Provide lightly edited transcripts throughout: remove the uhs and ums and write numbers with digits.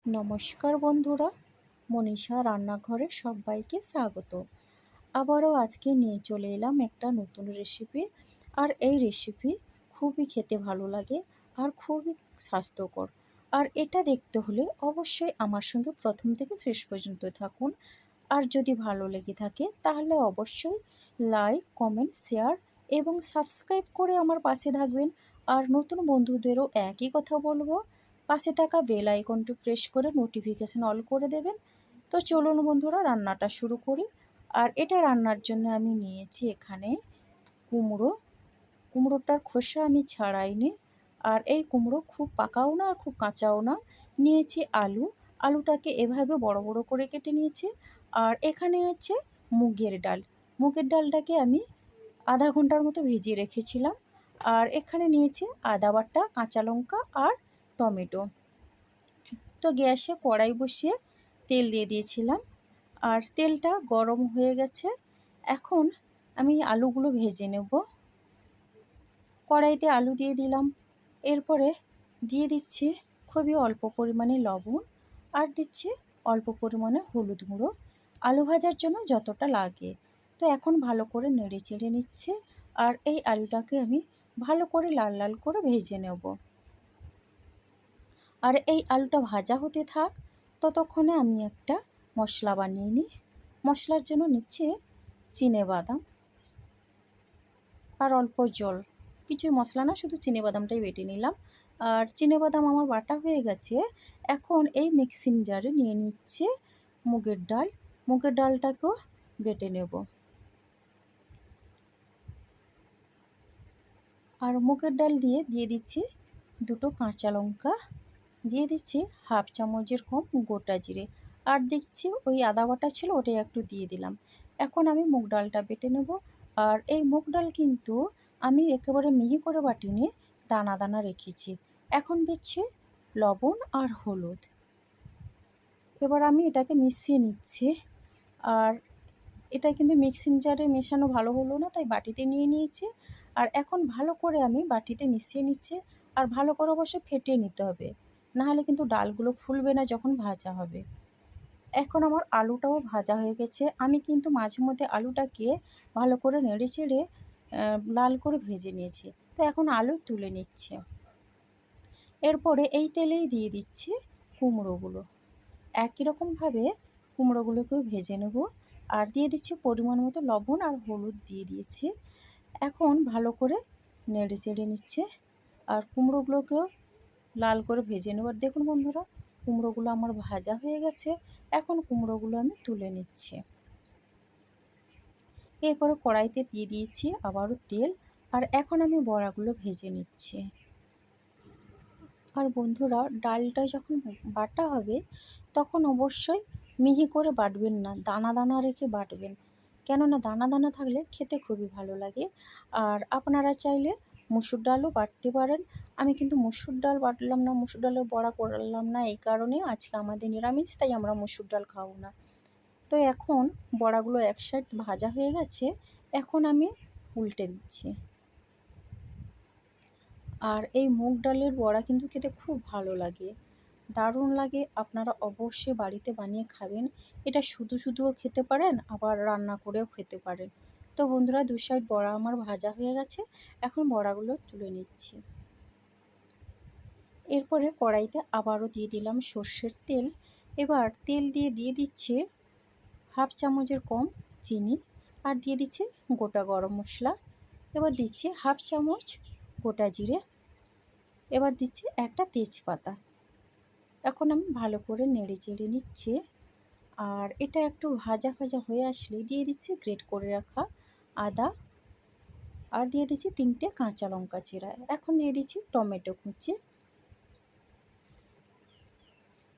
নমস্কার বন্ধুরা, মনীষা রান্নাঘরে সবাইকে স্বাগত। আবারও আজকে নিয়ে চলে এলাম একটা নতুন রেসিপি। আর এই রেসিপি খুবই খেতে ভালো লাগে আর খুবই স্বাস্থ্যকর। আর এটা দেখতে হলে অবশ্যই আমার সঙ্গে প্রথম থেকে শেষ পর্যন্ত থাকুন। আর যদি ভালো লেগে থাকে তাহলে অবশ্যই লাইক, কমেন্ট, শেয়ার এবং সাবস্ক্রাইব করে আমার পাশে থাকবেন। আর নতুন বন্ধুদেরও একই কথা বলবো, পাশে থাকা বেল আইকনটি প্রেস করে নোটিফিকেশান অল করে দেবেন। তো চলুন বন্ধুরা, রান্নাটা শুরু করি। আর এটা রান্নার জন্য আমি নিয়েছি এখানে কুমড়োটার খোসা আমি ছাড়াইনি। আর এই কুমড়ো খুব পাকাও না আর খুব কাঁচাও না। নিয়েছি আলুটাকে এভাবে বড় বড় করে কেটে নিয়েছি। আর এখানে হচ্ছে মুগের ডালটাকে আমি আধা ঘন্টার মতো ভিজিয়ে রেখেছিলাম। আর এখানে নিয়েছি আদা বাটা, কাঁচা লঙ্কা আর টমেটো। তো গ্যাসে কড়াই বসিয়ে তেল দিয়ে দিয়েছিলাম, আর তেলটা গরম হয়ে গেছে। এখন আমি আলুগুলো ভেজে নেব। কড়াইতে আলু দিয়ে দিলাম, এরপরে দিয়ে দিচ্ছি খুবই অল্প পরিমাণে লবণ, আর দিচ্ছি অল্প পরিমাণে হলুদ গুঁড়ো, আলু ভাজার জন্য যতটা লাগে। তো এখন ভালো করে নেড়ে চেড়ে নিচ্ছে। আর এই আলুটাকে আমি ভালো করে লাল লাল করে ভেজে নেব। আর এই আলুটা ভাজা হতে থাক, ততক্ষণে আমি একটা মশলা বানিয়ে নিই। মশলার জন্য নিচ্ছে চিনেবাদাম আর অল্প জল, কিছু মশলা না, শুধু চিনেবাদামটাই বেটে নিলাম। আর চিনেবাদাম আমার বাটা হয়ে গেছে। এখন এই মিক্সিং জারে নিয়ে নিচ্ছে মুগের ডালটাকেও বেটে নেব। আর মুগের ডাল দিয়ে দিচ্ছি দুটো কাঁচা লঙ্কা, দিয়ে দিচ্ছি হাফ চামচের কম গোটা জিরে, আর দিচ্ছি ওই আদা বাটা ছিল ওটাই একটু দিয়ে দিলাম। এখন আমি মুগ ডালটা বেটে নেব। আর এই মুগ ডাল কিন্তু আমি একেবারে মিহি করে বাটিনি, দানা দানা রেখেছি। এখন দিচ্ছি লবণ আর হলুদ। এবার আমি এটাকে মিশিয়ে নিচ্ছি। আর এটা কিন্তু মিক্সিং জারে মেশানো ভালো হলো না, তাই বাটিতে নিয়ে নিয়েছি। আর এখন ভালো করে আমি বাটিতে মিশিয়ে নিচ্ছি। আর ভালো করে অবশ্যই ফেটিয়ে নিতে হবে, নাহলে কিন্তু ডালগুলো ফুলবে না যখন ভাজা হবে। এখন আমার আলুটাও ভাজা হয়ে গেছে। আমি কিন্তু মাঝে মধ্যে আলুটাকে ভালো করে নেড়ে চেড়ে লাল করে ভেজে নিয়েছি। তো এখন আলু তুলে নিচ্ছে। এরপরে এই তেলেই দিয়ে দিচ্ছি কুমড়োগুলো। একই রকমভাবে কুমড়োগুলোকেও ভেজে নেব। আর দিয়ে দিচ্ছি পরিমাণ মতো লবণ আর হলুদ দিয়ে দিয়েছি। এখন ভালো করে নেড়ে চেড়ে নিচ্ছে। আর কুমড়োগুলোকেও লাল করে ভেজে নেব। আর দেখুন বন্ধুরা, কুমড়োগুলো আমার ভাজা হয়ে গেছে। এখন কুমড়োগুলো আমি তুলে নিচ্ছি। এরপরে কড়াইতে দিয়ে দিয়েছি আবারও তেল। আর এখন আমি বড়াগুলো ভেজে নিচ্ছি। আর বন্ধুরা, ডালটা যখন বাটা হবে তখন অবশ্যই মিহি করে বাটবেন না, দানা দানা রেখে বাটবেন। কেননা দানা দানা থাকলে খেতে খুবই ভালো লাগে। আর আপনারা চাইলে মুসুর ডালও বাটতে পারেন। আমি কিন্তু মুসুর ডাল বাটলাম না, মুসুর ডালের বড়া করলাম না, এই কারণে আজকে আমাদের নিরামিষ, তাই আমরা মুসুর ডাল খাবো না। তো এখন বড়াগুলো এক সাইড ভাজা হয়ে গেছে, এখন আমি উল্টে দিচ্ছি। আর এই মুগ ডালের বড়া কিন্তু খেতে খুব ভালো লাগে, দারুণ লাগে। আপনারা অবশ্যই বাড়িতে বানিয়ে খাবেন। এটা শুধুও খেতে পারেন, আবার রান্না করেও খেতে পারেন। তো বন্ধুরা, দু সাইড বড়া আমার ভাজা হয়ে গেছে, এখন বড়াগুলো তুলে নিচ্ছি। এরপরে কড়াইতে আবারও দিয়ে দিলাম সর্ষের তেল। এবার তেল দিয়ে দিচ্ছি হাফ চামচের কম চিনি, আর দিয়ে দিচ্ছি গোটা গরম মশলা। এবার দিচ্ছি হাফ চামচ গোটা জিরে, এবার দিচ্ছি একটা তেজপাতা। এখন আমি ভালো করে নেড়ে চেড়ে নিচ্ছি। আর এটা একটু ভাজা হয়ে আসলে দিয়ে দিচ্ছি গ্রেট করে রাখা আদা, আর দিয়ে দিচ্ছি 3টে কাঁচা লঙ্কা চেরা। এখন দিয়ে দিচ্ছি টমেটো কুচি।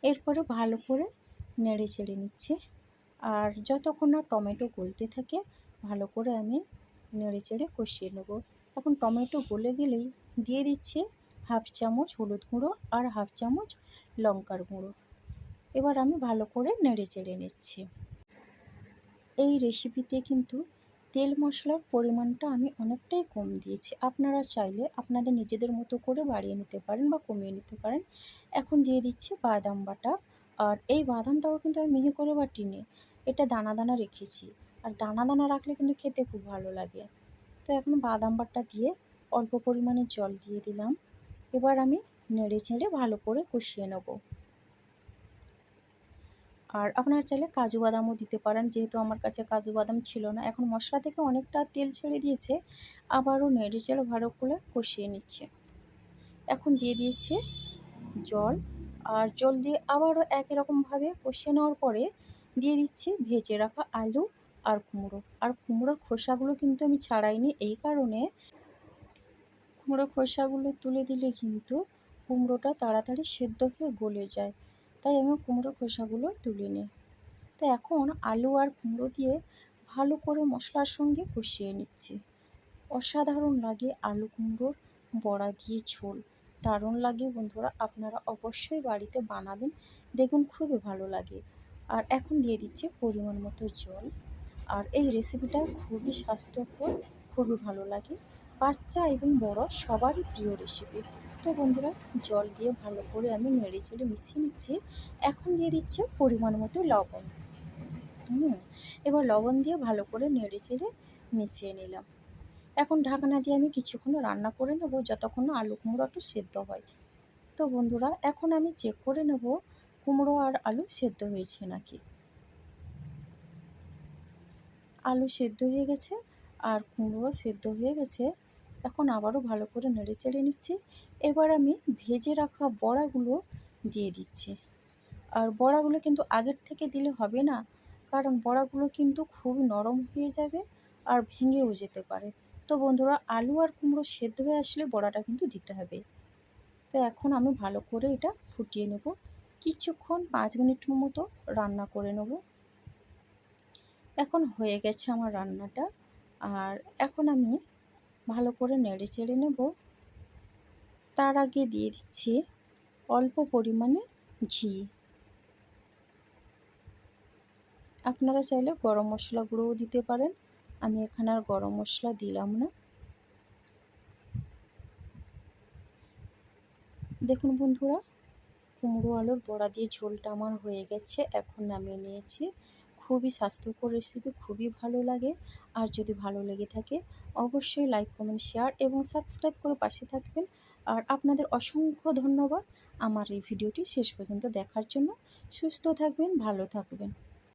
এরপরে ভালো করে নেড়ে চেড়ে নিচ্ছি। আর যতক্ষণ না টমেটো গলতে থাকে ভালো করে আমি নেড়ে চেড়ে কষিয়ে নেব। এখন টমেটো গলে গেলেই দিয়ে দিচ্ছি হাফ চামচ হলুদ গুঁড়ো আর হাফ চামচ লঙ্কার গুঁড়ো। এবার আমি ভালো করে নেড়ে চেড়ে নিচ্ছি। এই রেসিপিতে কিন্তু তেল মশলার পরিমাণটা আমি অনেকটাই কম দিয়েছি। আপনারা চাইলে আপনাদের নিজেদের মতো করে বাড়িয়ে নিতে পারেন বা কমিয়ে নিতে পারেন। এখন দিয়ে দিচ্ছি বাদাম বাটা আর এই বাদামটাও কিন্তু আমি মিহি করে বাটিনি, এটা দানা দানা রেখেছি। আর দানা দানা রাখলে কিন্তু খেতে খুব ভালো লাগে। তো এখন বাদাম বাটা দিয়ে অল্প পরিমাণে জল দিয়ে দিলাম। এবার আমি নেড়ে চেড়ে ভালো করে কষিয়ে নেব। আর আপনারা চাইলে কাজু বাদামও দিতে পারেন, যেহেতু আমার কাছে কাজু বাদাম ছিল না। এখন মশলা থেকে অনেকটা তেল ছেড়ে দিয়েছে, আবারও নেড়ে চেড়ে ভালো করে কষিয়ে নিচ্ছে। এখন দিয়ে দিয়েছে জল, আর জল দিয়ে আবারও একই রকমভাবে কষিয়ে নেওয়ার পরে দিয়ে দিচ্ছি ভেজে রাখা আলু আর কুমড়ো। আর কুমড়োর খোসাগুলো কিন্তু আমি ছাড়াইনি, এই কারণে কুমড়োর খোসাগুলো তুলে দিলে কিন্তু কুমড়োটা তাড়াতাড়ি সেদ্ধ হয়ে গলে যায়, তাই আমি কুমড়োর খোসাগুলো তুলে নিই। তো এখন আলু আর কুমড়ো দিয়ে ভালো করে মশলার সঙ্গে কষিয়ে নিচ্ছি। অসাধারণ লাগে আলু কুমড়োর বড়া দিয়ে ঝোল, দারুণ লাগে বন্ধুরা। আপনারা অবশ্যই বাড়িতে বানাবেন, দেখুন খুবই ভালো লাগে। আর এখন দিয়ে দিচ্ছি পরিমাণ মতো জল। আর এই রেসিপিটা খুবই স্বাস্থ্যকর, খুবই ভালো লাগে, বাচ্চা এবং বড় সবারই প্রিয় রেসিপি। তো বন্ধুরা, জল দিয়ে ভালো করে আমি নেড়ে চেড়ে মিশিয়ে নিচ্ছি। এখন দিয়ে দিচ্ছি পরিমাণ মতো লবণ। এবার লবণ দিয়ে ভালো করে নেড়ে চেড়ে মিশিয়ে নিলাম। এখন ঢাকনা দিয়ে আমি কিছুক্ষণ রান্না করে নেব, যতক্ষণ না আলু কুমড়ো একটু সেদ্ধ হয়। তো বন্ধুরা, এখন আমি চেক করে নেব কুমড়ো আর আলু সেদ্ধ হয়েছে নাকি। আলু সেদ্ধ হয়ে গেছে আর কুমড়ো সেদ্ধ হয়ে গেছে। এখন আবারও ভালো করে নেড়ে চেড়ে নিচ্ছি। এবার আমি ভেজে রাখা বড়াগুলো দিয়ে দিচ্ছি। আর বড়াগুলো কিন্তু আগের থেকে দিলে হবে না, কারণ বড়াগুলো কিন্তু খুবই নরম হয়ে যাবে আর ভেঙেও যেতে পারে। তো বন্ধুরা, আলু আর কুমড়ো সেদ্ধ হয়ে আসলে বড়াটা কিন্তু দিতে হবে। তো এখন আমি ভালো করে এটা ফুটিয়ে নেব, কিছুক্ষণ 5 মিনিট মতো রান্না করে নেব। এখন হয়ে গেছে আমার রান্নাটা। আর এখন আমি ভালো করে নেড়ে চেড়ে নেব। তার আগে দিয়ে দিচ্ছি অল্প পরিমাণে ঘি। আপনারা চাইলে গরম মশলা গুঁড়োও দিতে পারেন, আমি এখানে আর গরম মশলা দিলাম না। দেখুন বন্ধুরা, কুমড়ো আলুর বড়া দিয়ে ঝোলটা আমার হয়ে গেছে, এখন নামিয়ে নিয়েছি। খুবই স্বাস্থ্যকর রেসিপি, খুবই ভালো লাগে। আর যদি ভালো লেগে থাকে অবশ্যই লাইক, কমেন্ট, শেয়ার এবং সাবস্ক্রাইব করে পাশে থাকবেন। আর আপনাদের অসংখ্য ধন্যবাদ আমার এই ভিডিওটি শেষ পর্যন্ত দেখার জন্য। সুস্থ থাকবেন, ভালো থাকবেন।